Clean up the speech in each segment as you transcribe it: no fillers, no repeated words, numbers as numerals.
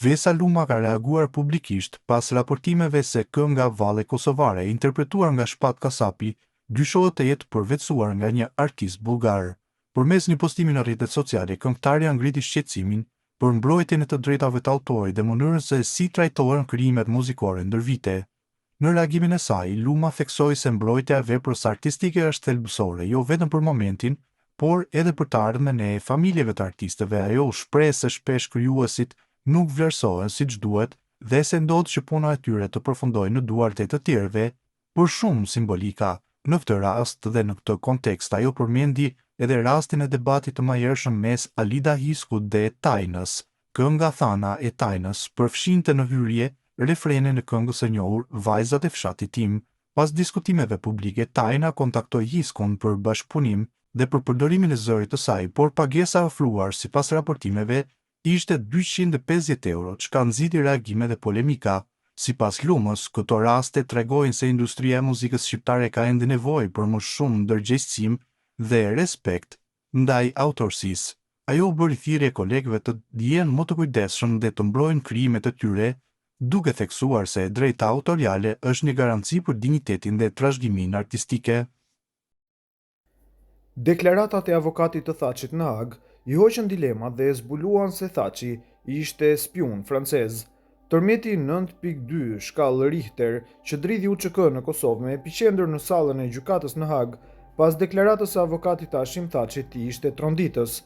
Vesa Luma ka reaguar publikisht pas raportimeve se kënga Valle Kosovare interpretuar nga Shpat Kasapi dyshohet të jetë përvetësuar nga një artist bullgar. Përmes një postimi në rrjetet sociale, këngëtarja ngriti shqetësimin për mbrojtjen e të drejtave të autorit dhe mënyrën se si trajtohen krijimet muzikore ndër vite. Në reagimin e saj, Luma theksoi se mbrojtja e veprës artistike është thelbësore, jo vetëm për momentin, por edhe për të ardhmen e familjeve të artistëve. Ajo shpreh se shpesh krijuesit nuk vlerësohen siç duhet dhe se ndodh që puna e tyre të përfundojnë në duart e të tjerëve, por shumë simbolika. Në këtë rast dhe në këtë kontekst, ajo përmendi edhe rastin e debatit të majershëm mes Alida Hiskut dhe Tajnës. Kënga Thana e Tajnës përfshinte në hyrje refrenin e këngës së njohur Vajzat e fshatit tim. Pas diskutimeve publike, Tajna kontaktoi Hiskun për bashkëpunim dhe për përdorimin e zërit të saj, por pagesa ofruar sipas raportimeve ishte 250 euro, çka nxiti reagime dhe polemika. Sipas Lumës, këto raste tregojnë se industria e muzikës shqiptare ka ende nevojë për më shumë ndërgjegjësim dhe respekt ndaj autorsisë. Ajo bëri thirrje kolegëve të jenë më të kujdesshëm dhe të mbrojnë krijimet e tyre, duke theksuar se e drejta autoriale është një garanci për dinjitetin dhe trashëgiminë artistike. Deklaratat e avokatit të Thaçit në Hag i hoqën dilemat dhe e zbuluan se Thaçi ishte spiun francez. Tërmeti 9.2 shkallë Richter që dridhi UÇK në Kosovë me epiqendër në sallën e gjykatës në Hag, pas deklaratës së avokatit të Hashim Thaçit, i ishte tronditës.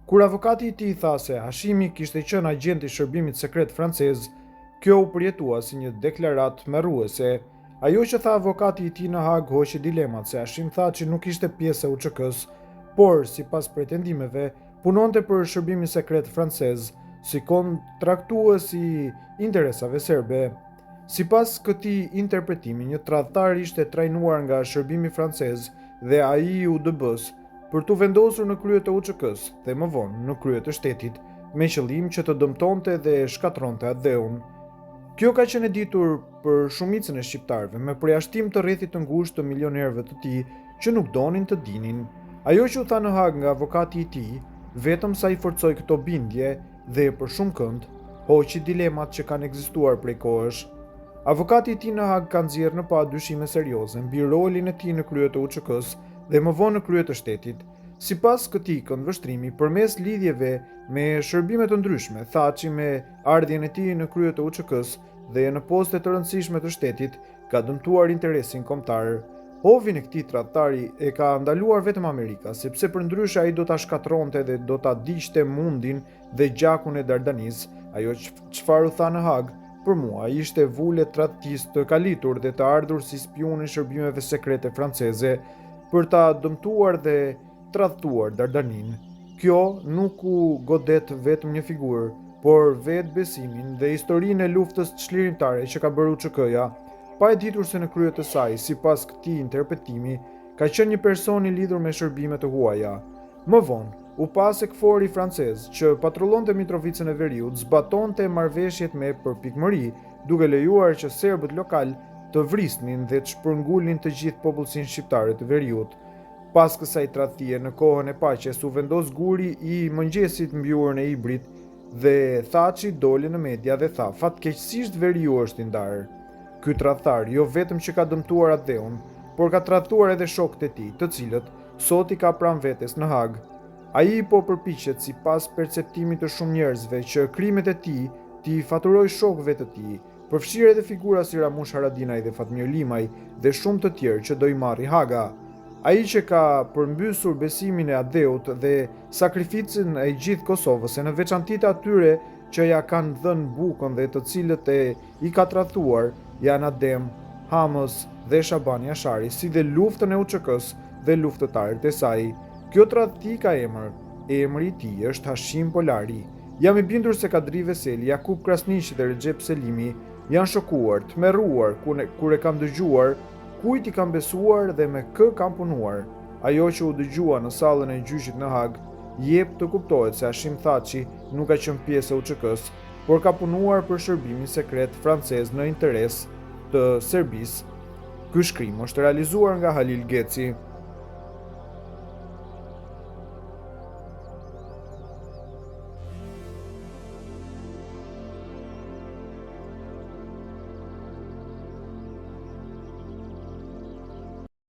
Kur avokati i tij tha se Hashimi kishte qenë agent i shërbimit sekret francez, kjo u përjetua si një deklaratë merruese. Ajo që tha avokati i tij në Hag hoqi dilemat se Hashim Thaçi nuk ishte pjesë e UÇK-s, por sipas pretendimeve punonte për shërbimin sekret francez si kontraktues i interesave serbe. Sipas këtij interpretimi, një tradhtar ishte trajnuar nga shërbimi francez dhe ai i UDB-s për t'u vendosur në krye të UÇK-s dhe më vonë në krye të shtetit, me qëllim që të dëmtonte dhe shkatronte atë dheun. Kjo ka qenë e ditur për shumicën e shqiptarëve, me përjashtim të rrethit të ngushtë të milionerëve të tij që nuk donin të dinin. Ajo që u tha në Hag nga avokati i tij, vetëm sa i forcoi këto bindje dhe për shumë kënd hoqi dilemat që kanë ekzistuar prej kohësh. Avokati i tij në Hag ka nxjerrë në pa dyshime serioze mbi rolin e tij në krye të UÇK-s dhe më vonë në krye të shtetit. Sipas këtij këndvështrimi, përmes lidhjeve me shërbime të ndryshme, Thaçi me ardhjen e tij në krye të UÇK-s dhe në poste të rëndësishme të shtetit ka dëmtuar interesin kombëtar. Hovin e këtij tradhtari e ka ndaluar vetëm Amerika, sepse përndryshe ai do ta shkatronte dhe do ta diqte mundin dhe gjakun e Dardanis. Ajo çfarë u tha në Hag, për mua ishte vule tradhtist të kalitur dhe të ardhur si spiun i shërbimeve sekrete franceze për ta dëmtuar dhe tradhtuar Dardanin. Kjo nuk u godet vetëm një figurë, por vetë besimin dhe historinë e luftës çlirimtare që ka bërë UÇK-ja, pa e ditur se në krye të saj, sipas këtij interpretimi, ka qenë një person i lidhur me shërbime të huaja. Më vonë, u pa se KFOR-i francez që patrullonte Mitrovicën e Veriut zbatonte marrëveshjet me përpikmëri, duke lejuar që serbët lokal të vrisnin dhe të shpërngulnin të gjithë popullsinë shqiptare të Veriut. Pas kësaj tradhtie në kohën e paqes u vendos guri i mëngjesit mbi orën e Ibrit dhe Thaçi doli në media dhe tha: "Fatkeqësisht Veriu është i ndarë." Ky tradhtar jo vetëm që ka dëmtuar atë dheun, por ka tradhtuar edhe shokët e tij, të cilët sot i ka pranë vetes në Hag. Ai po përpiqet, sipas perceptimit të shumë njerëzve, që krimet e tij t'i faturoj shokëve të tij, përfshirë edhe figura si Ramush Haradinaj dhe Fatmir Limaj dhe shumë të tjerë që do i marri Haga. Ai që ka përmbysur besimin e adeut dhe sakrificën e gjithë Kosovës, e në veçantitë atyre që ja kanë dhënë bukën dhe të cilët i ka tradhtuar, janë Adem, Hamës dhe Shabani Ashari, si dhe luftën e UÇK-s dhe luftëtarët e saj. Kjo tradhti ka emër. Emri i tij është Hashim Polari. Jam i bindur se Kadri Veseli, Jakub Krasniqi dhe Recep Selimi janë shokuar, tmerruar kur e kanë dëgjuar kujt i kanë besuar dhe me kë kanë punuar. Ajo që u dëgjua në sallën e gjyqit në Hag jep të kuptohet se Hashim Thaçi nuk ka qenë pjesë e UÇK-s, por ka punuar për shërbimin sekret francez në interes të Serbisë. Ky shkrim është realizuar nga Halil Geci.